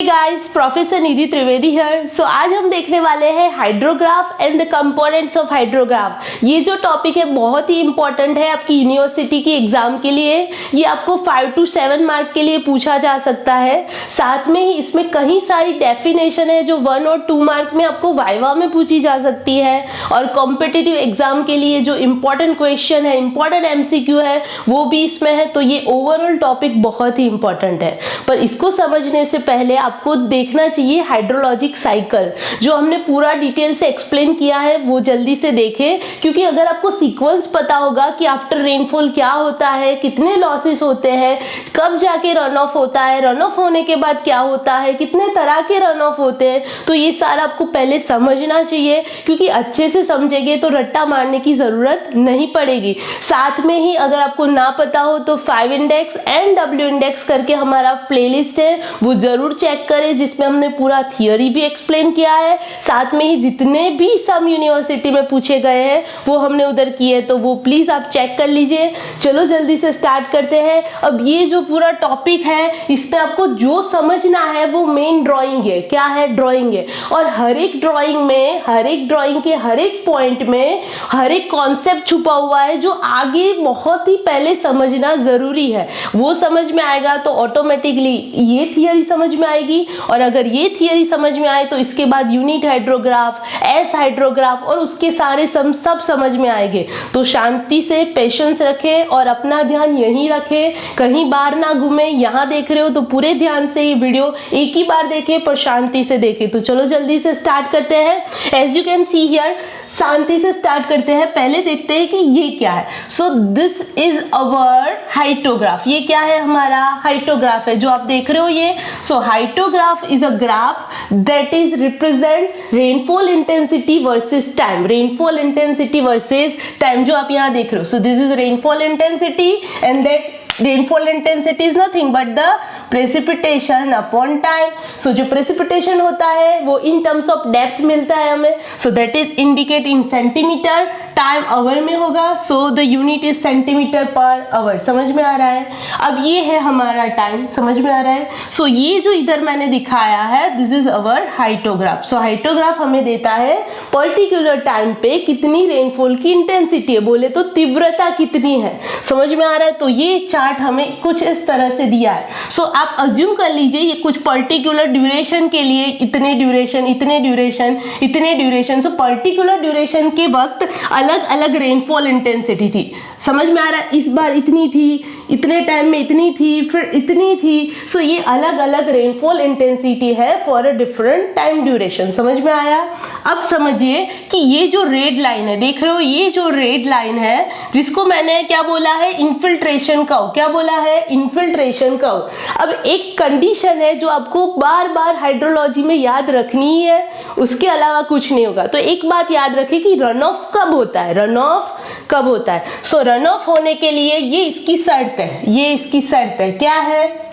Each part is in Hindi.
Guys, professor Nidhi Trivedi here. So आज हम देखने वाले हैं hydrograph and the components of hydrograph. ये जो टॉपिक है बहुत ही इंपॉर्टेंट है आपकी यूनिवर्सिटी की एग्जाम के लिए। ये आपको 5 to 7 मार्क के लिए पूछा जा सकता है। साथ में ही इसमें कई सारी डेफिनेशन है जो 1 और 2 मार्क में आपको वाइवा में पूछी जा सकती है, और कॉम्पिटिटिव एग्जाम के लिए जो इंपॉर्टेंट क्वेश्चन है, इंपॉर्टेंट एमसीक्यू है, वो भी इसमें है। तो ये ओवरऑल टॉपिक बहुत ही इंपॉर्टेंट है, पर इसको समझने से पहले आपको देखना चाहिए हाइड्रोलॉजिक साइकिल। जो हमने पूरा डिटेल से एक्सप्लेन किया है वो जल्दी से देखें, क्योंकि अगर आपको सीक्वेंस पता होगा कि आफ्टर रेनफॉल क्या होता है, कितने लॉसेस होते हैं, कब जाके रन ऑफ होता है, रन ऑफ होने के बाद क्या होता है, कितने तरह के रन ऑफ होते हैं, तो ये सारा आपको पहले समझना चाहिए। क्योंकि अच्छे से समझेंगे तो रट्टा मारने की जरूरत नहीं पड़ेगी। साथ में ही अगर आपको ना पता हो तो 5 इंडेक्स एंड W इंडेक्स करके हमारा प्लेलिस्ट है, वो जरूर चेक करें, जिसमें हमने पूरा थियरी भी एक्सप्लेन किया है। साथ में ही जितने भी सम यूनिवर्सिटी में पूछे गए हैं वो हमने उधर किए, तो वो प्लीज आप चेक कर लीजिए। चलो जल्दी से स्टार्ट करते हैं। अब ये जो पूरा टॉपिक है इस पे आपको जो समझना है वो मेन ड्राइंग है। क्या है? ड्राइंग है। और हर एक ड्राइंग में, हर एक ड्राइंग के हर एक पॉइंट में हर एक कॉन्सेप्ट छुपा हुआ है जो आगे बहुत ही पहले समझना जरूरी है। वो समझ में आएगा तो ऑटोमेटिकली ये थियरी समझ में आएगी, और अगर ये थियरी समझ में आए तो इसके बाद यूनिट हाइड्रोग्राफ, एस हाइड्रोग्राफ और उसके सारे सब समझ में आएंगे। तो शांति से पेशेंस रखें और अपना ध्यान यहीं रखें, कहीं बाहर ना घूमे। यहाँ देख रहे हो तो पूरे ध्यान से ये वीडियो एक ही बार देखें, पर शांति से देखें। तो चलो जल्दी से स्टार्ट करते हैं। As you can see here, शांति से स्टार्ट करते हैं। पहले देखते हैं कि ये क्या है। So this is our hydrograph. ये क्या है? हमारा हाइड्रोग्राफ है जो आप देख रहे हो ये। So hydrograph is a graph that is represent rainfall intensity versus time. Rainfall intensity versus time जो आप यहाँ देख रहे हो। So this is rainfall intensity and that rainfall intensity is nothing but the precipitation upon time. So जो प्रेसिपिटेशन होता है वो इन टर्म्स ऑफ डेप्थ मिलता है हमें। So that is indicate in centimeter, time hour में होगा। So the unit is centimeter per hour. समझ में आ रहा है? अब ये है हमारा टाइम। समझ में आ रहा है? सो ये जो इधर मैंने दिखाया है this is our hydrograph. So hydrograph हमें देता है पर्टिकुलर टाइम पे कितनी रेनफॉल की इंटेंसिटी है, बोले तो तीव्रता कितनी है। समझ में आ रहा है? तो ये चार्ट हमें कुछ इस तरह से दिया है। सो आप अज्यूम कर लीजिए ये कुछ पर्टिकुलर ड्यूरेशन के लिए इतने ड्यूरेशन, इतने ड्यूरेशन, इतने ड्यूरेशन। सो पर्टिकुलर ड्यूरेशन के वक्त अलग अलग रेनफॉल इंटेंसिटी थी। समझ में आ रहा है? इस बार इतनी थी, इतने टाइम में इतनी थी, फिर इतनी थी। सो ये अलग अलग रेनफॉल इंटेंसिटी है for a different time duration. समझ में आया? अब समझिए कि ये जो रेड लाइन है, देख रहे हो, ये जो रेड लाइन है जिसको मैंने क्या बोला है? Infiltration curve. क्या बोला है? Infiltration curve. अब एक कंडीशन है जो आपको बार बार हाइड्रोलॉजी में याद रखनी ही है, उसके अलावा कुछ नहीं होगा। तो एक बात याद रखिए कि रन ऑफ कब होता है, रन ऑफ कब होता है। सो रन ऑफ होने के लिए ये इसकी शर्त है, ये इसकी शर्त है। क्या है?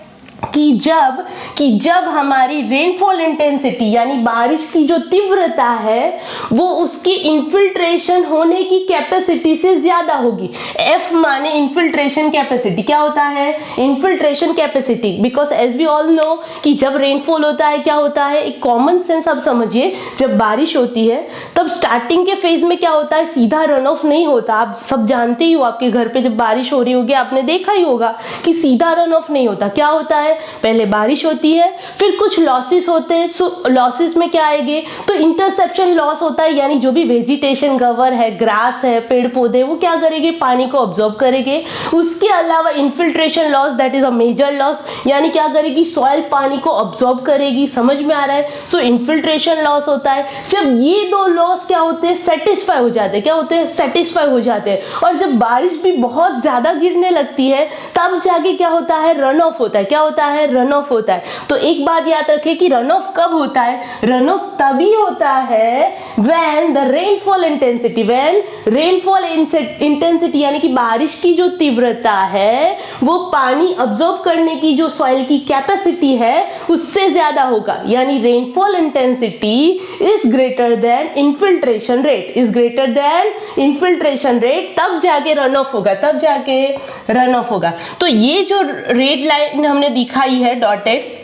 कि जब हमारी रेनफॉल इंटेंसिटी यानी बारिश की जो तीव्रता है वो उसकी इन्फिल्ट्रेशन होने की कैपेसिटी से ज्यादा होगी। F माने इन्फिल्ट्रेशन कैपेसिटी। क्या होता है? Infiltration capacity. Because as we all know कि जब रेनफॉल होता है क्या होता है, एक कॉमन सेंस आप समझिए, जब बारिश होती है तब स्टार्टिंग के फेज में क्या होता है, सीधा रन ऑफ नहीं होता। आप सब जानते ही हो, आपके घर पे जब बारिश हो रही होगी आपने देखा ही होगा कि सीधा रन ऑफ नहीं होता। क्या होता है? पहले बारिश होती है, फिर कुछ लॉसेस होते हैं। सो लॉसेस में क्या आएंगे? तो इंटरसेप्शन लॉस होता है, यानी जो भी वेजिटेशन कवर है, ग्रास है, पेड़ पौधे, वो क्या करेंगे? पानी को ऑब्जॉर्ब करेंगे। उसके अलावा infiltration loss that is a major loss, यानी क्या करेगी? सॉइल पानी को ऑब्जॉर्ब करेगी। समझ में आ रहा है? सो इन्फिल्ट्रेशन लॉस होता है। जब ये दो लॉस क्या होते हैं? सेटिस्फाई हो जाते हैं। क्या होते हैं? सेटिस्फाई हो जाते हैं। और जब बारिश भी बहुत ज्यादा गिरने लगती है तब जाके क्या होता है? रन ऑफ होता है। क्या होता है? रन ऑफ होता है। तो एक बात याद रखें कि रन ऑफ कब होता है? रन ऑफ तभी होता है when the rainfall intensity, when rainfall intensity यानी कि बारिश की जो तीव्रता है वो पानी अब्सॉर्ब करने की जो सॉइल की कैपेसिटी है उससे ज्यादा होगा। यानी rainfall intensity is greater than infiltration rate, is greater than infiltration rate, तब जाके रन ऑफ होगा, तब जाके रन ऑफ होगा। तो ये जो रेड लाइन हमने दिखाई है डॉटेड,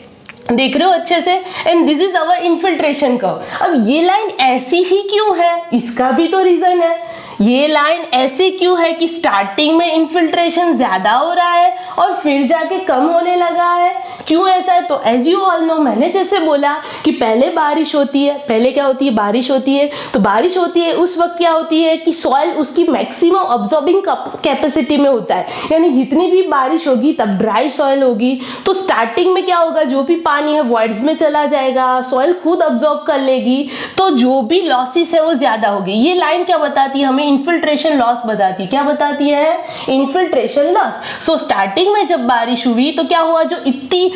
देख रहे हो अच्छे से, and this is our infiltration curve. अब ये लाइन ऐसी ही क्यों है, इसका भी तो रीजन है। ये लाइन ऐसे क्यों है कि स्टार्टिंग में इनफिल्ट्रेशन ज्यादा हो रहा है और फिर जाके कम होने लगा है, क्यों ऐसा है? तो एज यू ऑल नो, मैंने जैसे बोला कि पहले बारिश होती है, पहले क्या होती है, बारिश होती है। तो बारिश होती है उस वक्त क्या होती है कि सॉइल उसकी मैक्सिमम ऑब्जॉर्बिंग कैपेसिटी में होता है, यानी जितनी भी बारिश होगी तब ड्राई सॉइल होगी। तो स्टार्टिंग में क्या होगा, जो भी पानी है वॉइड्स में चला जाएगा, सॉइल खुद ऑब्जॉर्ब कर लेगी, तो जो भी लॉसेस है वो ज्यादा होगी। ये लाइन क्या बताती है हमें, इन्फिल्ट्रेशन लॉस बताती है। क्या बताती है, इन्फिल्ट्रेशन लॉस। सो स्टार्टिंग में जब बारिश हुई तो क्या हुआ, जो इतनी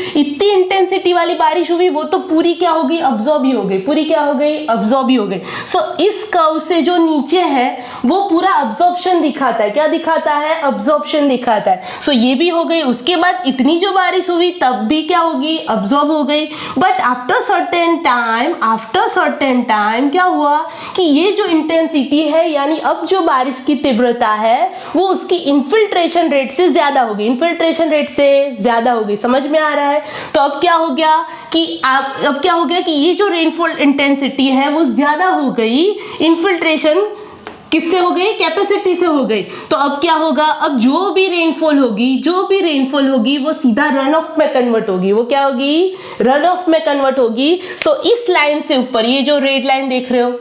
इंटेंसिटी वाली बारिश हुई वो तो पूरी क्या हो गई, अब्सॉर्ब ही हो गई, पूरी क्या हो गई, अब्सॉर्ब ही हो गई। सो इस कर्व से जो नीचे है वो पूरा अब्सॉर्प्शन दिखाता है। क्या दिखाता है, अब्सॉर्प्शन दिखाता है। सो ये भी हो गई। उसके बाद इतनी जो बारिश हुई तब भी क्या होगी, अब्सॉर्ब हो गई। बट आफ्टर सर्टेन टाइम क्या हुआ कि ये जो इंटेंसिटी है, यानी अब जो बारिश की तीव्रता है वो उसकी इन्फिल्ट्रेशन रेट से ज्यादा होगी, इन्फिल्ट्रेशन रेट से ज्यादा होगी। समझ में आ रहा है? तो अब क्या हो गया कि ये जो रेनफॉल इंटेंसिटी है वो ज्यादा हो गई, इन्फिल्ट्रेशन किससे हो गई, कैपेसिटी से हो गई। तो अब क्या होगा, अब जो भी रेनफॉल होगी वो सीधा रन ऑफ में कन्वर्ट होगी। वो क्या होगी, रन ऑफ में कन्वर्ट होगी। सो इस लाइन से ऊपर, ये जो रेड लाइन देख रहे हो,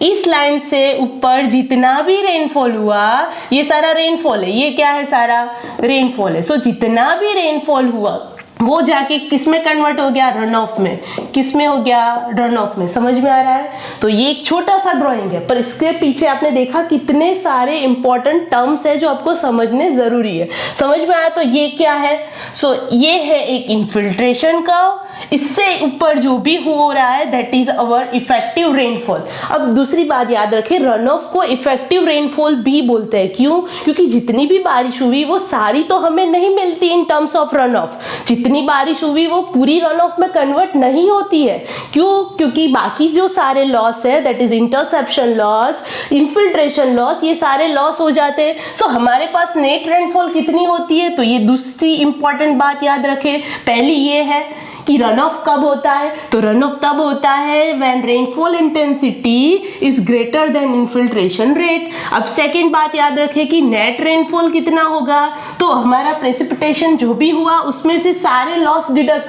इस लाइन से ऊपर जितना भी रेनफॉल हुआ, ये सारा रेनफॉल है, ये क्या है, सारा रेनफॉल है। सो जितना भी रेनफॉल हुआ वो जाके किस में कन्वर्ट हो गया, रन ऑफ में। किस में हो गया, रन ऑफ में। समझ में आ रहा है? तो ये एक छोटा सा ड्राइंग है, पर इसके पीछे आपने देखा कितने सारे इंपॉर्टेंट टर्म्स है जो आपको समझने जरूरी है। समझ में आया? तो ये क्या है, सो ये है एक इन्फिल्ट्रेशन कर्व। इससे ऊपर जो भी हो रहा है that is our effective rainfall. अब दूसरी बात याद रखें, रन ऑफ को इफेक्टिव रेनफॉल भी बोलते हैं। क्यों? क्योंकि जितनी भी बारिश हुई वो सारी तो हमें नहीं मिलती in terms of run of. जितनी बारिश हुई वो पूरी रन ऑफ में कन्वर्ट नहीं होती है। क्यों? क्योंकि बाकी जो सारे लॉस है that is interception loss, infiltration loss, ये सारे लॉस हो जाते हैं। सो हमारे पास नेट रेनफॉल कितनी होती है, तो ये दूसरी इंपॉर्टेंट बात याद रखें। पहली ये है कि रन ऑफ कब होता है, तो रन ऑफ तब होता है when rainfall intensity is greater than infiltration rate. अब सेकंड बात याद रखें कि नेट रेनफॉल कितना होगा, तो हमारा प्रेसिपिटेशन जो भी हुआ उसमें से सारे लॉस डिडक्ट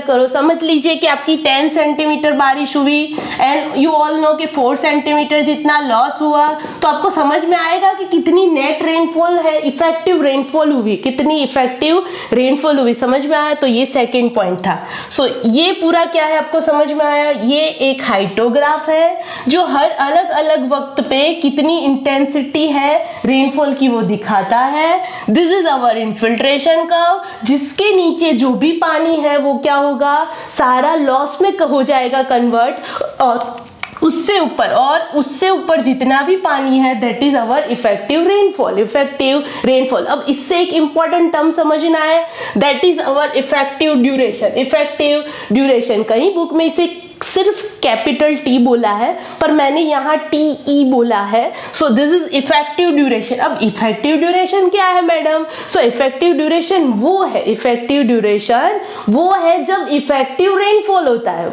करो। समझ लीजिए कि आपकी 10 सेंटीमीटर बारिश हुई एंड यू ऑल नो कि 4 सेंटीमीटर जितना लॉस हुआ, तो आपको समझ में आएगा कि कितनी नेट रेनफॉल है, इफेक्टिव रेनफॉल हुई, कितनी इफेक्टिव रेनफॉल हुई। समझ में आया? तो ये सेकेंड पॉइंट था। सो ये पूरा क्या है आपको समझ में आया? ये एक हाइड्रोग्राफ है जो हर अलग अलग वक्त पे कितनी इंटेंसिटी है रेनफॉल की वो दिखाता है। This is our infiltration curve, जिसके नीचे जो भी पानी है वो क्या होगा, सारा लॉस में हो जाएगा कन्वर्ट, और उससे ऊपर जितना भी पानी है that is our effective rainfall. अब इससे एक इंपॉर्टेंट टर्म समझना है, that is our effective duration. कहीं बुक में इसे सिर्फ कैपिटल टी बोला है, पर मैंने यहाँ टी बोला है। So this is effective duration. अब इफेक्टिव ड्यूरेशन क्या है मैडम? सो इफेक्टिव ड्यूरेशन वो है जब इफेक्टिव रेनफॉल होता है,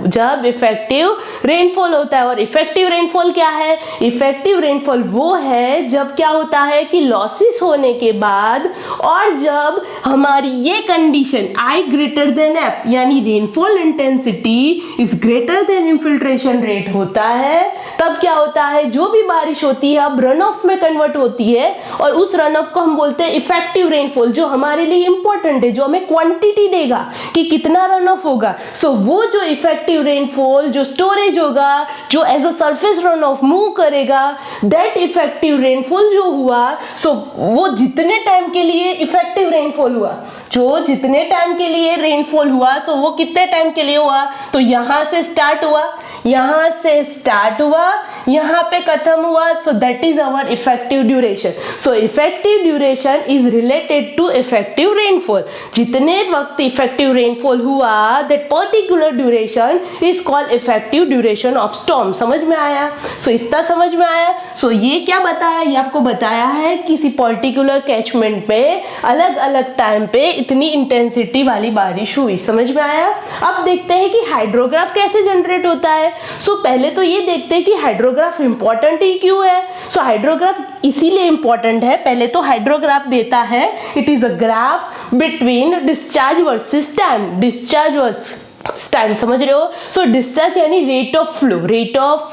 और इफेक्टिव रेनफॉल क्या है? इफेक्टिव रेनफॉल वो है जब क्या होता है कि लॉसेस होने के बाद, और जब हमारी ये condition I greater than F, यानी rainfall intensity is greater than infiltration rate होता है, तब क्या होता है, जो भी बारिश होती है अब रन ऑफ में कन्वर्ट होती है, और उस रन ऑफ को हम बोलते हैं इफेक्टिव रेनफॉल, जो हमारे लिए इंपॉर्टेंट है, जो हमें क्वांटिटी देगा कि कितना रन ऑफ होगा। सो वो जो इफेक्टिव रेनफॉल, जो स्टोरेज होगा, जो as a surface runoff move करेगा, दैट इफेक्टिव रेनफॉल जो हुआ, सो वो जितने टाइम के लिए इफेक्टिव रेनफॉल हुआ, जो जितने टाइम के लिए रेनफॉल हुआ, सो वो कितने टाइम के लिए हुआ, तो यहां से स्टार्ट हुआ, यहां पे खत्म हुआ। So that is our effective duration. So effective duration is related to effective rainfall. जितने वक्त इफेक्टिव रेनफॉल हुआ, that particular duration is called effective duration of storm. समझ में आया? सो इतना समझ में आया? सो ये क्या बताया? ये आपको बताया है किसी पर्टिकुलर कैचमेंट में अलग अलग टाइम पे इतनी इंटेंसिटी वाली बारिश हुई। समझ में आया? अब देखते हैं कि हाइड्रोग्राफ कैसे जनरेट होता है। सो पहले तो ये देखते हैं कि हाइड्रोग्राफ इंपॉर्टेंट ही क्यों है। सो हाइड्रोग्राफ इसीलिए इंपॉर्टेंट है, पहले तो हाइड्रोग्राफ देता है it is a graph between discharge versus time, discharge versus time, समझ रहे हो? सो डिस्चार्ज यानी rate of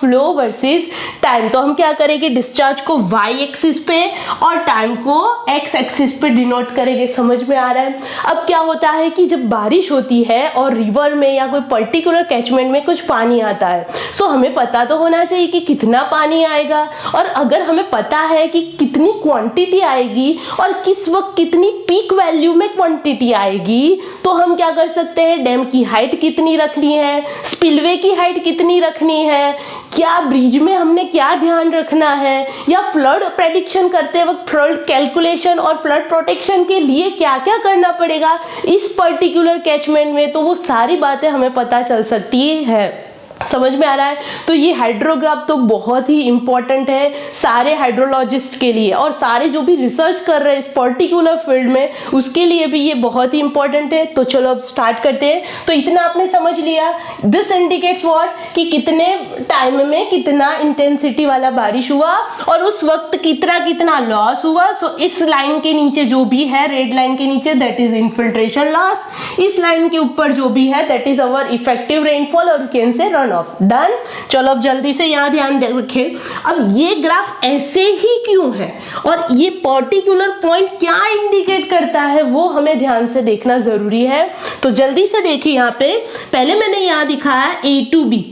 flow versus time. तो हम क्या करेंगे, डिस्चार्ज को y एक्सिस पे और टाइम को x एक्सिस पे डिनोट करेंगे। समझ में आ रहा है? अब क्या होता है कि जब बारिश होती है और रिवर में या कोई पर्टिकुलर कैचमेंट में कुछ पानी आता है, सो हमें पता तो होना चाहिए कि कितना पानी आएगा, और अगर हमें पता है कि कितनी क्वांटिटी आएगी और किस वक्त कितनी पीक वैल्यू में क्वांटिटी आएगी, तो हम क्या कर सकते हैं, डैम की हाइट कितनी रखनी है, स्पिलवे की हाइट कितनी रखनी है, क्या ब्रिज में हमने क्या ध्यान रखना है, या फ्लड प्रेडिक्शन करते वक्त फ्लड कैलकुलेशन और फ्लड प्रोटेक्शन के लिए क्या क्या करना पड़ेगा इस पर्टिकुलर कैचमेंट में, तो वो सारी बातें हमें पता चल सकती है। समझ में आ रहा है? तो ये हाइड्रोग्राफ तो बहुत ही इंपॉर्टेंट है सारे हाइड्रोलॉजिस्ट के लिए, और सारे जो भी रिसर्च कर रहे हैं इस पर्टिकुलर फील्ड में उसके लिए भी ये बहुत ही इंपॉर्टेंट है। तो चलो अब स्टार्ट करते हैं। तो इतना आपने समझ लिया, दिस इंडिकेट्स व्हाट, कि कितने टाइम में कितना इंटेंसिटी वाला बारिश हुआ और उस वक्त कितना लॉस हुआ। सो इस लाइन के नीचे जो भी है, रेड लाइन के नीचे, दैट इज इन्फिल्ट्रेशन लॉस। इस लाइन के ऊपर जो भी है that is our effective rainfall और can say run off. Done. चलो अब जल्दी से यहाँ ध्यान रखें, अब ये ग्राफ ऐसे ही क्यों है और ये पर्टिकुलर पॉइंट क्या इंडिकेट करता है वो हमें ध्यान से देखना जरूरी है। तो जल्दी से देखिए, यहाँ पे पहले मैंने यहाँ दिखाया A to B।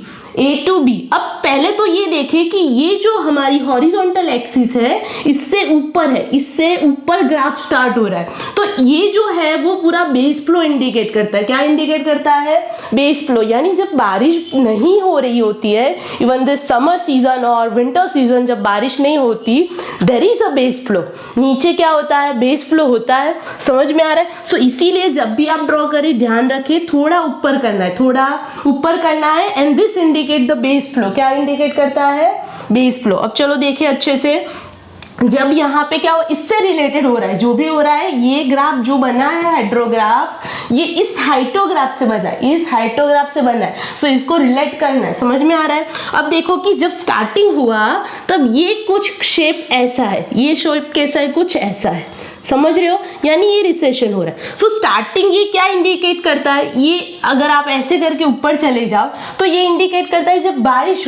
अब पहले तो ये देखें कि ये जो हमारी हॉरिजॉन्टल एक्सिस है इससे ऊपर है, इससे ऊपर ग्राफ स्टार्ट हो रहा है, तो ये जो है वो पूरा बेस फ्लो इंडिकेट करता है। क्या इंडिकेट करता है? Base flow. यानी जब बारिश नहीं हो रही होती है, इवन दिस समर सीजन और विंटर सीजन, जब बारिश नहीं होती, there is a base flow. नीचे क्या होता है? बेस फ्लो होता है। समझ में आ रहा है? सो इसीलिए जब भी आप ड्रॉ करें ध्यान रखें थोड़ा ऊपर करना है, थोड़ा ऊपर करना है। And this indicate the base flow. क्या इंडिकेट करता है? Base flow. अब चलो देखिए अच्छे से, जब यहाँ पे क्या हो, इससे रिलेटेड हो रहा है, जो भी हो रहा है, ये ग्राफ जो बना है हाइड्रोग्राफ, ये इस हाइटोग्राफ से बना है, इस हाइटोग्राफ से बना है। सो इसको रिलेट करना है। समझ में आ रहा है? अब देखो कि जब स्टार्टिंग हुआ तब ये कुछ शेप ऐसा है, ये शेप कैसा है? कुछ ऐसा है। समझ रहे हो? यानी ये रिसेशन हो रहा है। सो स्टार्टिंग ये क्या इंडिकेट करता है? ये अगर आप ऐसे करके ऊपर चले जाओ तो ये इंडिकेट करता है जब बारिश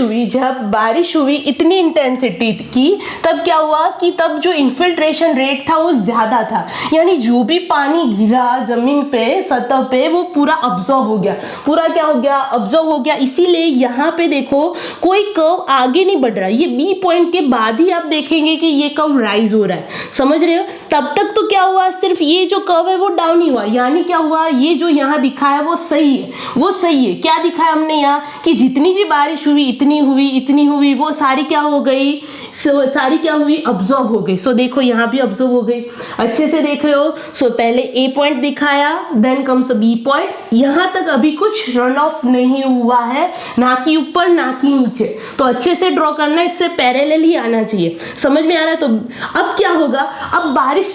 हुई इतनी इंटेंसिटी की, तब क्या हुआ कि तब जो इन्फिल्ट्रेशन रेट था वो ज्यादा था, यानी जो भी पानी गिरा जमीन पे, सतह पे, वो पूरा अब्जॉर्ब हो गया, पूरा क्या हो गया? अब्जॉर्ब हो गया। इसीलिए यहाँ पे देखो कोई कर्व आगे नहीं बढ़ रहा, ये बी पॉइंट के बाद ही आप देखेंगे कि ये कर्व राइज हो रहा है। समझ रहे हो? तब तक तो क्या हुआ, सिर्फ ये जो कर्व है वो डाउन ही हुआ, यानी क्या हुआ, ये जो यहाँ दिखा है वो सही है, वो सही है। क्या दिखाया हमने यहाँ कि जितनी भी बारिश हुई, इतनी हुई, वो सारी क्या हो गई, सारी क्या हुई? अब्जॉर्ब हो गई। सो देखो यहाँ भी अब्जॉर्ब हो गई, अच्छे से देख रहे हो। सो पहले ए पॉइंट दिखाया, देन कम्स बी पॉइंट। यहाँ तक अभी कुछ रन ऑफ नहीं हुआ है, ना कि ऊपर ना कि नीचे, तो अच्छे से ड्रॉ करना, इससे पैरेलल ही आना चाहिए। समझ में आ रहा है? तो अब क्या होगा, अब बारिश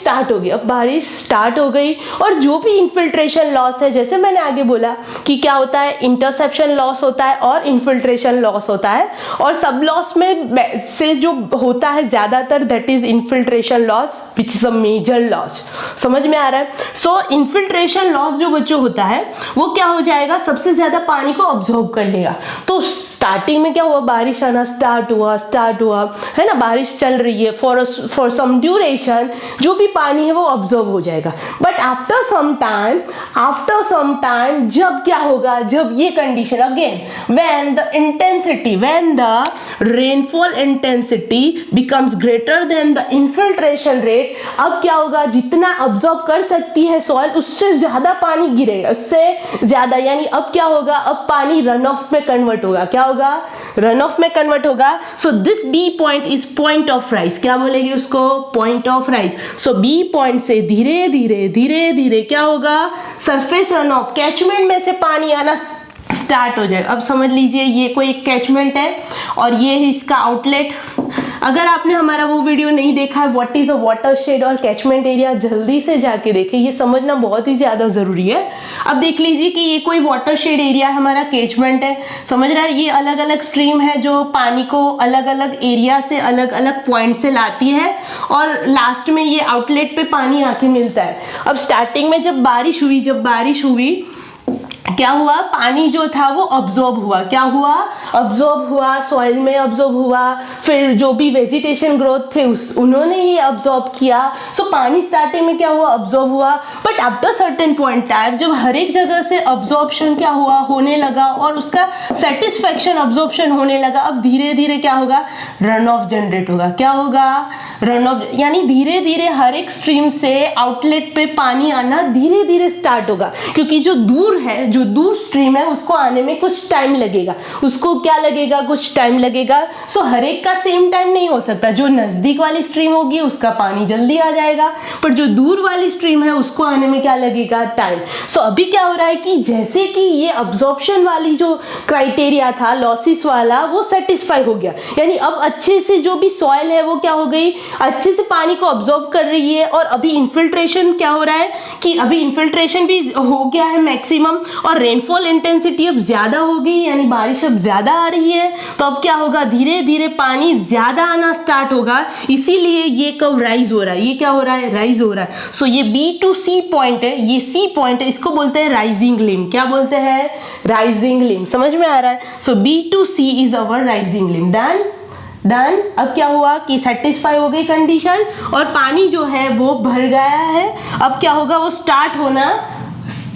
स्टार्ट हो गई, और जो भी इन्फिल्ट्रेशन लॉस है, जैसे मैंने आगे बोला कि क्या होता है, इंटरसेप्शन लॉस होता है और इन्फिल्ट्रेशन लॉस होता है, और सब लॉस में से जो होता है ज्यादातर that is infiltration loss which is a major loss. समझ में आ रहा है? सो इन्फिल्ट्रेशन लॉस जो बच्चों होता है वो क्या हो जाएगा, सबसे ज्यादा पानी को ऑब्जॉर्ब कर लेगा। तो स्टार्टिंग में क्या हुआ, बारिश आना स्टार्ट हुआ है ना, बारिश चल रही है, फॉर सम ड्यूरेशन जो भी पानी है वो ऑब्जॉर्ब हो जाएगा। बट आफ्टर सम टाइम जब क्या होगा, जब ये condition again, when the rainfall intensity becomes greater than the infiltration rate, अब क्या होगा, जितना ऑब्जॉर्ब कर सकती है सॉइल उससे ज्यादा पानी गिरेगा, उससे ज्यादा, यानी अब क्या होगा, अब पानी रन ऑफ में कन्वर्ट होगा। क्या होगा? रन ऑफ में कन्वर्ट होगा। So this B point is point of rise. क्या बोलेंगे उसको? Point of rise. So B point से धीरे धीरे क्या होगा, सरफेस रन ऑफ, कैचमेंट में से पानी आना स्टार्ट हो जाएगा। अब समझ लीजिए ये कोई एक कैचमेंट है और ये है इसका आउटलेट, अगर आपने हमारा वो वीडियो नहीं देखा है व्हाट इज अ वाटरशेड और कैचमेंट एरिया, जल्दी से जाके देखें, ये समझना बहुत ही ज्यादा जरूरी है। अब देख लीजिए कि ये कोई वाटरशेड एरिया हमारा कैचमेंट है, समझ रहा है, ये अलग अलग स्ट्रीम है जो पानी को अलग अलग एरिया से अलग अलग पॉइंट से लाती है और लास्ट में ये आउटलेट पे पानी आके मिलता है। अब स्टार्टिंग में जब बारिश हुई क्या हुआ, पानी जो था वो अब्जॉर्ब हुआ, क्या हुआ, अब्जॉर्ब हुआ, सॉइल में अब्जॉर्ब हुआ, फिर जो भी वेजिटेशन ग्रोथ थे उन्होंने ये अब्जॉर्ब किया। सो पानी स्टार्टिंग में क्या हुआ, अब्जॉर्ब हुआ, but up the certain point time जब हर एक जगह से अब्जॉर्प्शन क्या हुआ, होने लगा और उसका सेटिस्फेक्शन अब्जॉर्प्शन होने लगा, अब धीरे धीरे क्या होगा, रन ऑफ जनरेट होगा। क्या होगा, रन ऑफ, यानी धीरे धीरे हर एक स्ट्रीम से आउटलेट पे पानी आना धीरे धीरे स्टार्ट होगा, क्योंकि जो दूर है, जो दूर स्ट्रीम है उसको आने में कुछ टाइम लगेगा, उसको क्या लगेगा, कुछ टाइम लगेगा। सो हर एक का सेम टाइम नहीं हो सकता, जो नजदीक वाली स्ट्रीम होगी उसका पानी जल्दी आ जाएगा, पर जो दूर वाली स्ट्रीम है उसको आने में क्या लगेगा, टाइम। सो अभी क्या हो रहा है कि जैसे कि ये अब्जॉर्प्शन वाली जो क्राइटेरिया था लॉसिस वाला वो सेटिस्फाई हो गया, यानी अब अच्छे से जो भी सॉइल है वो क्या हो गई, अच्छे से पानी को अब्जॉर्ब कर रही है। और अभी इन्फिल्ट्रेशन क्या हो रहा है कि अभी इन्फिल्ट्रेशन भी हो गया है मैक्सिमम, और रेनफॉल इंटेंसिटी अब ज्यादा हो गई, यानी बारिश अब ज्यादा आ रही है। तो अब क्या होगा, धीरे धीरे पानी ज्यादा आना स्टार्ट होगा, इसीलिए ये कर्व राइज हो रहा है। ये क्या हो रहा है, राइज हो रहा है। सो ये B to C पॉइंट है, ये C पॉइंट है, इसको बोलते हैं राइजिंग लिम। क्या बोलते हैं, राइजिंग लिम। समझ में आ रहा है। So B to C is our rising limb. Done. अब क्या हुआ कि सेटिस्फाई हो गई कंडीशन और पानी जो है वो भर गया है। अब क्या होगा, वो स्टार्ट होना,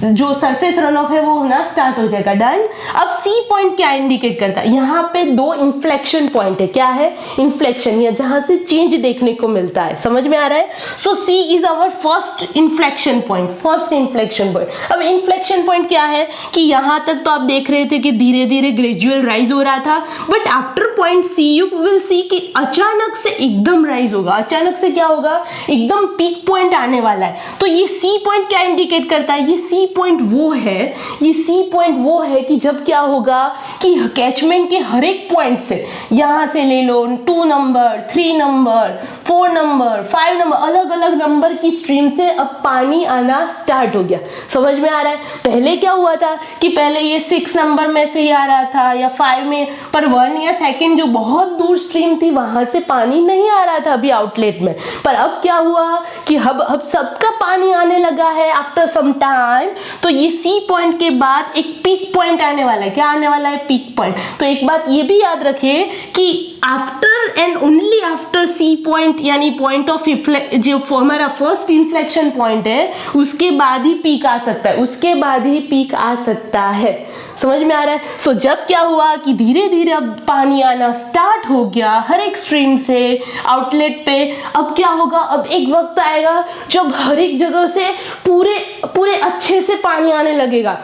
जो सरफेस रन ऑफ है वो होना स्टार्ट हो जाएगा। डन। अब सी पॉइंट क्या इंडिकेट करता है, यहाँ पे दो इन्फ्लेक्शन पॉइंट है। क्या है, इन्फ्लेक्शन, या जहां से चेंज देखने को मिलता है। समझ में आ रहा है। So C is our first inflection point, first inflection point. अब इन्फ्लेक्शन पॉइंट क्या है कि यहाँ तक तो आप देख रहे थे कि धीरे धीरे ग्रेजुअल राइज हो रहा था, but after point C you will see कि अचानक से एकदम राइज होगा। अचानक से क्या होगा, एकदम पीक पॉइंट आने वाला है। तो ये सी पॉइंट क्या इंडिकेट करता है, ये सी पॉइंट वो है, ये सी पॉइंट वो है कि जब क्या होगा कि कैचमेंट के हर एक पॉइंट से, यहां से ले लो 2 नंबर, 3 नंबर, 4 नंबर, 5 नंबर, अलग अलग नंबर की स्ट्रीम से अब पानी आना स्टार्ट हो गया। समझ में आ रहा है। पहले क्या हुआ था कि पहले ये 6 नंबर में से ही आ रहा था या 5 में, पर 1 या 2 जो बहुत दूर स्ट्रीम थी वहां से पानी नहीं आ रहा था अभी आउटलेट में। पर अब क्या हुआ कि अब सबका पानी आने लगा है आफ्टर सम टाइम। तो ये सी पॉइंट के बाद एक पीक पॉइंट आने वाला है। क्या आने वाला है, पीक पॉइंट। तो एक बात ये भी याद रखिए कि after and only after C point, यानी पॉइंट ऑफ जो हमारा फर्स्ट इन्फ्लेक्शन पॉइंट है, उसके बाद ही पीक आ सकता है, उसके बाद ही पीक आ सकता है। समझ में आ रहा है। सो जब क्या हुआ कि धीरे धीरे अब पानी आना स्टार्ट हो गया हर एक स्ट्रीम से आउटलेट पे। अब क्या होगा, अब एक वक्त आएगा जब हर एक जगह से पूरे अच्छे से पानी आने लगेगा।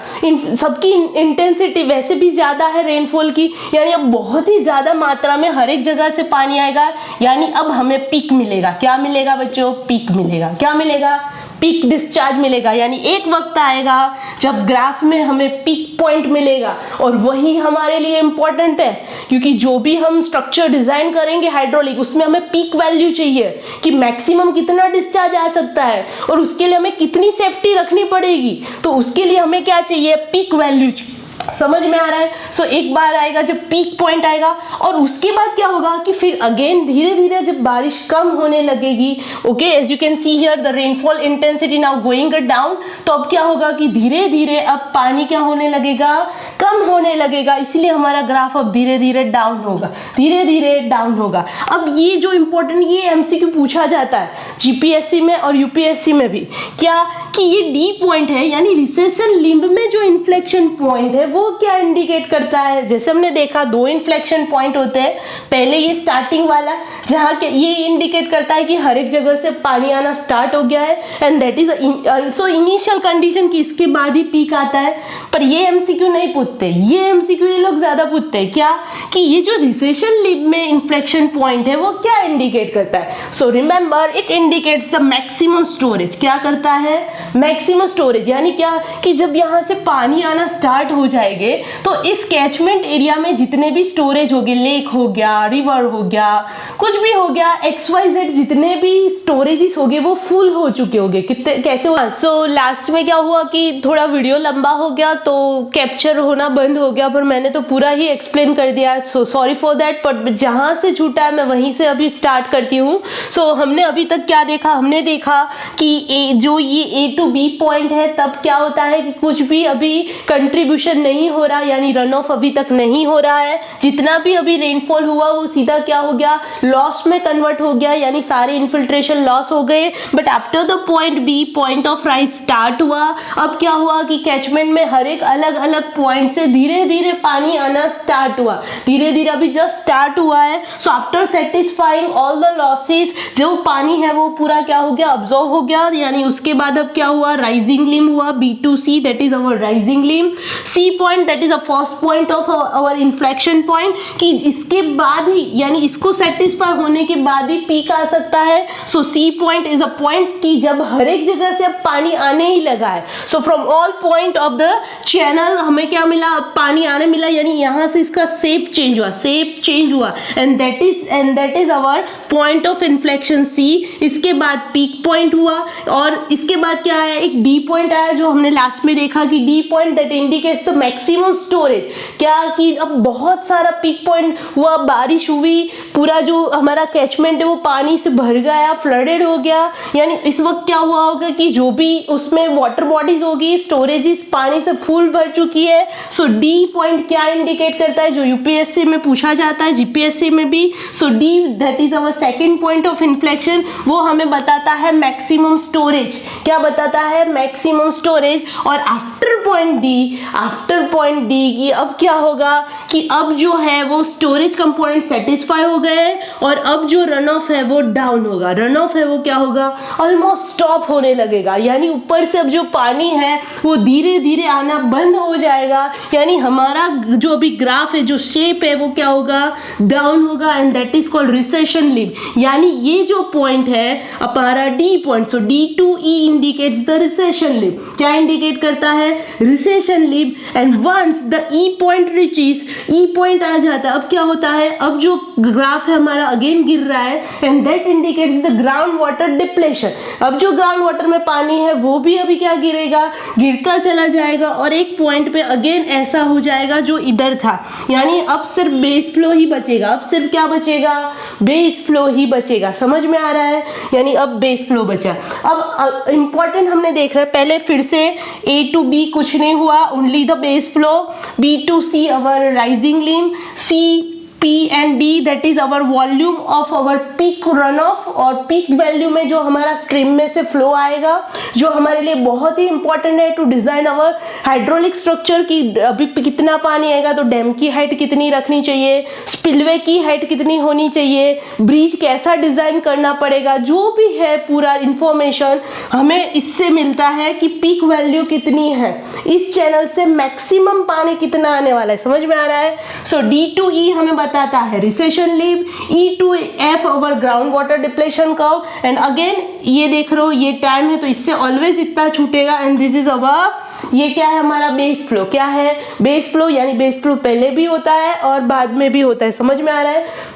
सबकी इंटेंसिटी वैसे भी ज्यादा है रेनफॉल की, यानी अब बहुत ही ज्यादा मात्रा में हर एक जगह से पानी आएगा, यानी अब हमें पीक मिलेगा। क्या मिलेगा बच्चों, पीक मिलेगा। क्या मिलेगा, पीक डिस्चार्ज मिलेगा। यानी एक वक्त आएगा जब ग्राफ में हमें पीक पॉइंट मिलेगा, और वही हमारे लिए इंपॉर्टेंट है, क्योंकि जो भी हम स्ट्रक्चर डिजाइन करेंगे हाइड्रोलिक, उसमें हमें पीक वैल्यू चाहिए कि मैक्सिमम कितना डिस्चार्ज आ सकता है, और उसके लिए हमें कितनी सेफ्टी रखनी पड़ेगी। तो उसके लिए हमें क्या चाहिए, पीक वैल्यू। समझ में आ रहा है। सो एक बार आएगा जब पीक पॉइंट आएगा, और उसके बाद क्या होगा कि फिर अगेन धीरे धीरे जब बारिश कम होने लगेगी, okay, as you can see here the rainfall intensity now going down. तो अब क्या होगा कि धीरे धीरे अब पानी क्या होने लगेगा, कम होने लगेगा, इसीलिए हमारा ग्राफ अब धीरे धीरे डाउन होगा, धीरे धीरे डाउन होगा। अब ये जो इंपॉर्टेंट, ये एमसीक्यू पूछा जाता है जीपीएससी में और यूपीएससी में भी, क्या कि ये डी पॉइंट है, यानी रिसेशन लिम्ब में जो इन्फ्लेक्शन पॉइंट है वो क्या इंडिकेट करता है। जैसे हमने देखा 2 इन्फ्लेक्शन पॉइंट होते हैं। पहले ये स्टार्टिंग वाला, जहाँ के ये इंडिकेट करता है कि हर एक जगह से पानी आना स्टार्ट हो गया है, and that is also initial condition कि इसके बाद ही पीक आता है। पर ये एमसीक्यू नहीं पूछते, ये एमसीक्यू ये लोग ज्यादा पूछते हैं, क्या कि ये जो रिसेशन लिम्ब में इन्फ्लेक्शन पॉइंट है वो क्या इंडिकेट करता है। So remember, it indicates the maximum storage. क्या करता है, मैक्सिमम स्टोरेज, यानी क्या कि जब यहाँ से पानी आना स्टार्ट हो जाएंगे तो इस कैचमेंट एरिया में जितने भी स्टोरेज हो गए, लेक हो गया, रिवर हो गया, कुछ भी हो गया, XYZ जितने भी स्टोरेजेस हो गए वो फुल हो चुके होंगे। कितने कैसे हुआ? सो लास्ट में क्या हुआ कि थोड़ा वीडियो लंबा हो गया तो कैप्चर होना बंद हो गया, पर मैंने तो पूरा ही एक्सप्लेन कर दिया, so sorry for that. But जहां से छूटा है मैं वहीं से अभी स्टार्ट करती हूँ। सो हमने अभी तक क्या देखा? हमने देखा कि जो ये A to B पॉइंट है तब क्या होता है कि कुछ भी अभी कंट्रीब्यूशन नहीं हो रहा, यानी रन ऑफ अभी तक नहीं हो रहा है। जितना भी अभी रेनफॉल हुआ वो सीधा क्या हो गया? लॉस में कन्वर्ट हो गया, यानी सारे इन्फिल्ट्रेशन लॉस हो गए। But after the point B, point of rise start हुआ। अब क्या हुआ कि कैचमेंट में हर एक अलग अलग पॉइंट से धीरे धीरे पानी आना स्टार्ट हुआ, धीरे धीरे अभी जस्ट स्टार्ट हुआ है। So after satisfying all the losses, जो पानी है वो पूरा क्या हो गया? अब्सॉर्ब हो गया, यानी उसके बाद अब क्या हुआ? राइजिंग लिम हुआ, B2C, that is our rising limb. C point, that is a first point of our inflection point, कि इसके बाद ही, यानी इसको सेटिस्फाई होने के बाद ही पीक आ सकता है। सो C point is a point कि जब हर एक जगह से अब पानी आने ही लगा है। So from all point of the channel हमें क्या मिला? अब पानी आने मिला, यानी यहाँ से इसका शेप चेंज हुआ, and that is our point of inflection C। इसके बाद पीक पॉइंट हुआ, और इसके बाद क्या आया? एक D पॉइंट आया, जो हमने लास्ट में देखा कि D point that indicates the maximum storage. क्या कि अब बहुत सारा पीक पॉइंट हुआ, बारिश हुई, पूरा जो हमारा कैचमेंट है वो पानी से भर गया, फ्लडेड हो गया। यानी इस वक्त क्या हुआ होगा कि जो भी उसमें वाटर बॉडीज होगी, स्टोरेजेस पानी से फुल भर चुकी है। सो D पॉइंट क्या इंडिकेट करता है, जो यूपीएससी में पूछा जाता है, जीपीएससी में भी। सो D that is our second point of inflection, वो हमें बताता है मैक्सिमम स्टोरेज। क्या बताता है? Maximum storage. और आफ्टर पॉइंट D की अब क्या होगा कि अब जो है वो स्टोरेज कंपोनेंट सेटिस्फाई हो गए, और अब जो रन ऑफ है वो डाउन होगा। रन ऑफ है वो क्या होगा? ऑलमोस्ट स्टॉप होने लगेगा, यानी ऊपर से अब जो पानी है वो धीरे धीरे आना बंद हो जाएगा, यानी हमारा जो अभी ग्राफ है, जो शेप है वो क्या होगा? डाउन होगा, and that is called recession limb. यानी ये जो पॉइंट है हमारा D point, so D2E indicates the recession limb. क्या इंडिकेट करता है? Recession limb. And once the E point reaches, E point आ जाता है, अब क्या होता है? अब जो ग्राफ है हमारा अगेन गिर रहा है, and that indicates the ground water depletion. अब जो ग्राउंड वाटर में पानी है वो भी अभी क्या गिरेगा? गिरता चला जाएगा, और एक पॉइंट पे अगेन ऐसा हो जाएगा जो इधर था, यानी अब सिर्फ बेस फ्लो ही बचेगा। अब सिर्फ क्या बचेगा? बेस फ्लो ही बचेगा। समझ में आ रहा है? यानी अब बेस फ्लो बचा। अब इंपॉर्टेंट हमने देख रहा है, पहले फिर से A to B कुछ नहीं हुआ, only the base flow. B to C our rising limb, C P and D that is our volume of our peak runoff, और peak value में जो हमारा स्ट्रीम में से फ्लो आएगा, जो हमारे लिए बहुत ही इंपॉर्टेंट है to design our hydraulic structure की अभी कितना पानी आएगा तो डैम की हाइट कितनी रखनी चाहिए, स्पिलवे की हाइट कितनी होनी चाहिए, ब्रिज कैसा डिजाइन करना पड़ेगा, जो भी है पूरा इंफॉर्मेशन हमें इससे मिलता है कि पीक वैल्यू कितनी है, इस चैनल से मैक्सिमम पानी कितना आने वाला है। समझ में आ रहा है? सो D2E हमें बताता है recession lip, E2F over ground water depletion curve, and again ये देख रहे हो ये टाइम है तो इससे ऑलवेज इतना छूटेगा, एंड दिस इज अवर, ये क्या है हमारा बेस फ्लो। क्या है? बेस फ्लो, यानी बेस फ्लो पहले भी होता है और बाद में भी होता है। समझ में आ रहा है?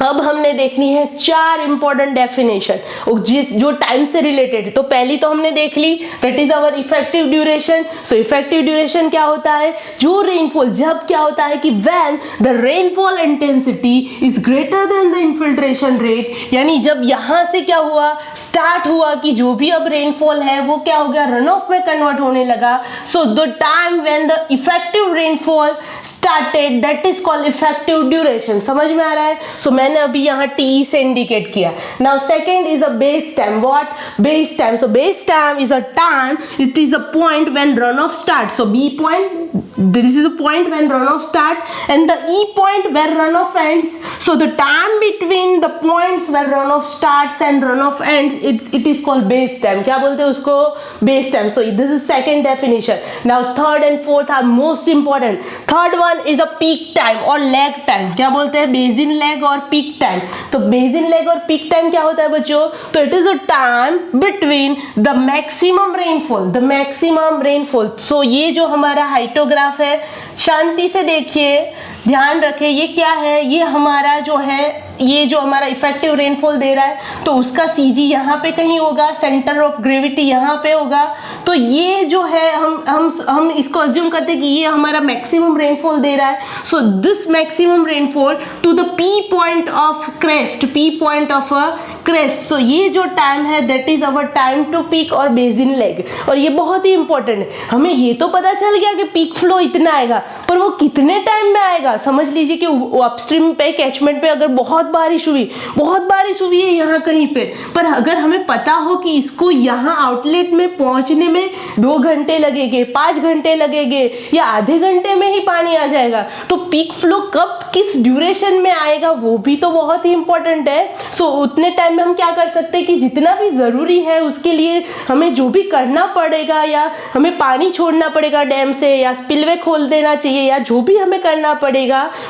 अब हमने देखनी है 4 इंपॉर्टेंट डेफिनेशन जो टाइम से रिलेटेड है। तो पहली तो हमने देख ली, that is our effective duration. So effective duration क्या होता है? जो रेनफॉल, जब क्या होता है कि when the rainfall intensity is greater than the infiltration rate, यानी जब यहां से क्या हुआ, स्टार्ट हुआ कि जो भी अब रेनफॉल है वो क्या हो गया, रन ऑफ में कन्वर्ट होने लगा। So the time when the effective rainfall started, that is called effective duration. समझ में आ रहा है? सो मैंने अभी यहाँ TE से इंडिकेट किया। Now second is a base time. What? Base time. So base time is a time, it is a point when run of start. So B point this is the point when runoff start and the E point where runoff ends. So the time between the points where runoff starts and runoff ends, it is called base time. क्या बोलते हैं उसको? Base time. So this is second definition. Now third and fourth are most important. Third one is a peak time or lag time. क्या बोलते हैं? basin lag और peak time. तो basin lag और peak time क्या होता है बच्चों? तो it is a time between the maximum rainfall. The maximum rainfall. So ये जो हमारा हाइड्रोग्राफ है, शांति से देखिए, ध्यान रखें, ये क्या है? ये हमारा जो है, ये जो हमारा इफेक्टिव रेनफॉल दे रहा है, तो उसका सीजी यहाँ पे कहीं होगा, सेंटर ऑफ ग्रेविटी यहाँ पे होगा। तो ये जो है हम इसको अज्यूम करते हैं कि ये हमारा मैक्सिमम रेनफॉल दे रहा है। So this maximum rainfall to the P point of crest, P point of a crest. So ये जो टाइम है that is our time to peak और बेसिन लेग। और ये बहुत ही इंपॉर्टेंट है। हमें ये तो पता चल गया कि पीक फ्लो इतना आएगा, पर वो कितने टाइम में आएगा? समझ लीजिए कि अपस्ट्रीम पे, कैचमेंट पे अगर बहुत बारिश हुई है यहाँ कहीं पे, पर अगर हमें पता हो कि इसको यहाँ आउटलेट में पहुंचने में 2 घंटे लगेंगे, 5 घंटे लगेंगे या आधे घंटे में ही पानी आ जाएगा, तो पीक फ्लो कब, किस ड्यूरेशन में आएगा, वो भी तो बहुत ही इंपॉर्टेंट है। सो उतने टाइम में हम क्या कर सकते हैं कि जितना भी जरूरी है उसके लिए हमें जो भी करना पड़ेगा, या हमें पानी छोड़ना पड़ेगा डैम से, या स्पिलवे खोल देना चाहिए, या जो भी हमें करना पड़ेगा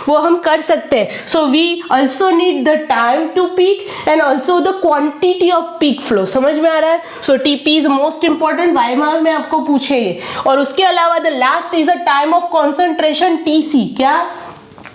वो हम कर सकते हैं। So we also need the time to peak and also the quantity of peak flow. समझ में आ रहा है? So TP is most important, वाइमार में आपको पूछेंगे। और उसके अलावा the last is a time of concentration, TC. क्या?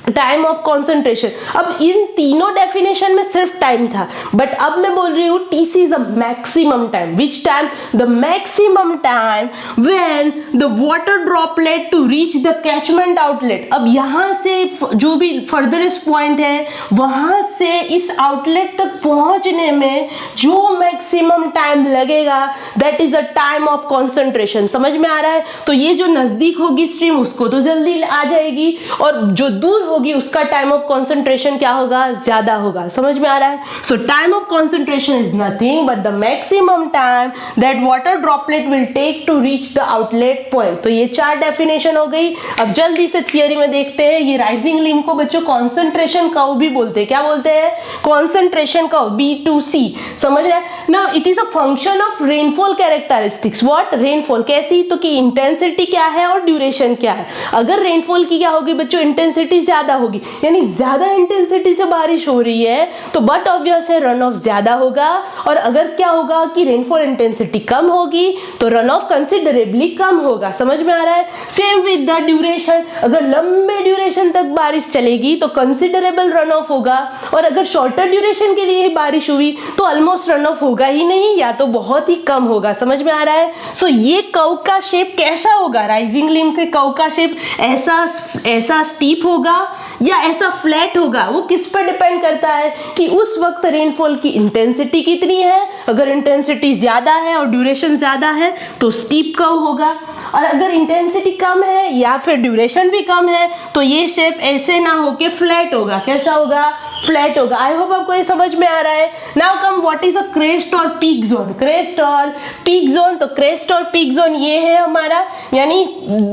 Time of concentration. अब इन तीनों डेफिनेशन में सिर्फ टाइम था, बट अब मैं बोल रही हूँ TC is a maximum time. Which time? The maximum time when the water droplet to reach the catchment outlet. अब यहाँ से जो भी फर्दरेस्ट पॉइंट है वहां से इस आउटलेट तक पहुंचने में जो मैक्सिमम टाइम लगेगा that is a time of concentration. समझ में आ रहा है? तो ये जो नजदीक होगी स्ट्रीम उसको तो जल्दी आ जाएगी, और जो दूर होगी उसका टाइम ऑफ कंसंट्रेशन क्या होगा? ज्यादा होगा। समझ में आ रहा है? So time of concentration is nothing but the maximum time that water droplet will take to reach the outlet point. तो ये 4 डेफिनेशन हो गई। अब जल्दी से थियरी में देखते हैं। ये राइजिंग लिम को बच्चों कॉन्सेंट्रेशन कर्व भी बोलते हैं। क्या बोलते हैं? Concentration curve, B2C। समझ रहे हैं? Now it is a function of rainfall characteristics. What? Rainfall कैसी? तो कि इंटेंसिटी क्या है और ड्यूरेशन क्या है। अगर रेनफॉल की क्या होगी बच्चों? इंटेंसिटी ज्यादा होगी, यानी ज्यादा इंटेंसिटी से बारिश हो रही है तो बट ऑब्वियस है रन ऑफ ज्यादा होगा। और अगर क्या होगा कि रेनफॉल इंटेंसिटी कम होगी तो रन ऑफ कंसिडरेबली कम होगा। समझ में आ रहा है? Same with the duration. अगर लंबे ड्यूरेशन तक बारिश चलेगी तो कंसिडरेबल रन ऑफ होगा, और अगर शॉर्टर ड्यूरेशन के लिए बारिश हुई तो ऑलमोस्ट रन ऑफ होगा ही नहीं, या तो बहुत ही कम होगा। समझ में आ रहा है? सो ये कर्व का शेप कैसा होगा? राइजिंग लिम के कर्व का शेप ऐसा स्टीप होगा या ऐसा फ्लैट होगा? वो किस पर डिपेंड करता है कि उस वक्त रेनफॉल की इंटेंसिटी कितनी है। अगर इंटेंसिटी ज्यादा है और ड्यूरेशन ज्यादा है तो स्टीप कर्व होगा, और अगर इंटेंसिटी कम है या फिर ड्यूरेशन भी कम है तो ये शेप ऐसे ना होके फ्लैट होगा। कैसा होगा? फ्लैट होगा। आई होप आपको ये समझ में आ रहा है। Now come what is a crest और पीक जोन। क्रेस्ट और पीक जोन, तो क्रेस्ट और पीक जोन ये है हमारा, यानी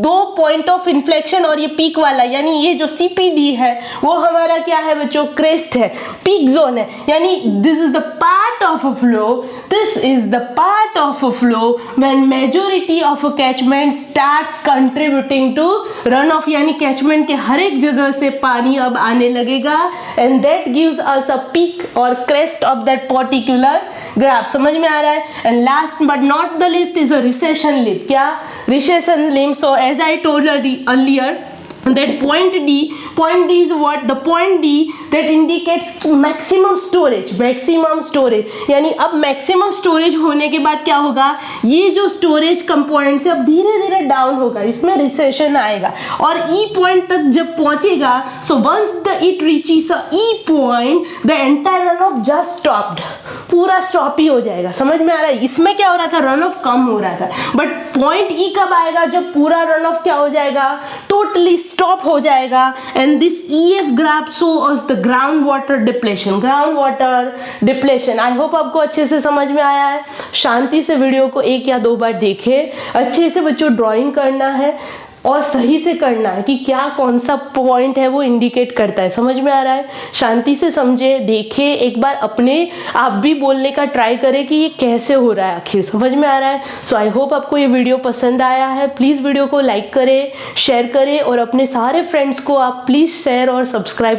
2 पॉइंट ऑफ इन्फ्लेक्शन, और ये पीक वाला यानी ये जो CPD है वो हमारा क्या है बच्चों? क्रेस्ट है। पीक जोन है यानी this is the part of a flow, this is the part of a flow when majority of a catchment starts contributing to run off, यानी कैचमेंट के हर एक जगह से पानी अब आने लगेगा, and that gives us a peak or crest of that particular graph। समझ में आ रहा है? and last but not the least is a recession limb। क्या? recession limb। so as I told earlier that point D is what? the point D that indicates maximum storage, यानी अब maximum storage होने के बाद क्या होगा? ये जो storage component से अब धीरे धीरे डाउन होगा, इसमें रिसेशन आएगा, और E पॉइंट तक जब पहुंचेगा so once it reaches a E point the entire runoff just stopped, पूरा स्टॉप ही हो जाएगा। समझ में आ रहा है? इसमें क्या हो रहा था? रन ऑफ कम हो रहा था, बट पॉइंट E कब आएगा? जब पूरा रन ऑफ क्या हो जाएगा? टोटली स्टॉप हो जाएगा। And this EF graph show us the ground water depletion. I hope आपको अच्छे से समझ में आया है। शांति से वीडियो को 1 या 2 बार देखें। अच्छे से बच्चों ड्राइंग करना है, और सही से करना है कि क्या कौन सा पॉइंट है वो इंडिकेट करता है। समझ में आ रहा है? शांति से समझे, देखे, एक बार अपने आप भी बोलने का ट्राई करें कि ये कैसे हो रहा है आखिर। समझ में आ रहा है? सो आई होप आपको ये वीडियो पसंद आया है। प्लीज़ वीडियो को लाइक करें, शेयर करें और अपने सारे फ्रेंड्स को आप प्लीज़ शेयर और सब्सक्राइब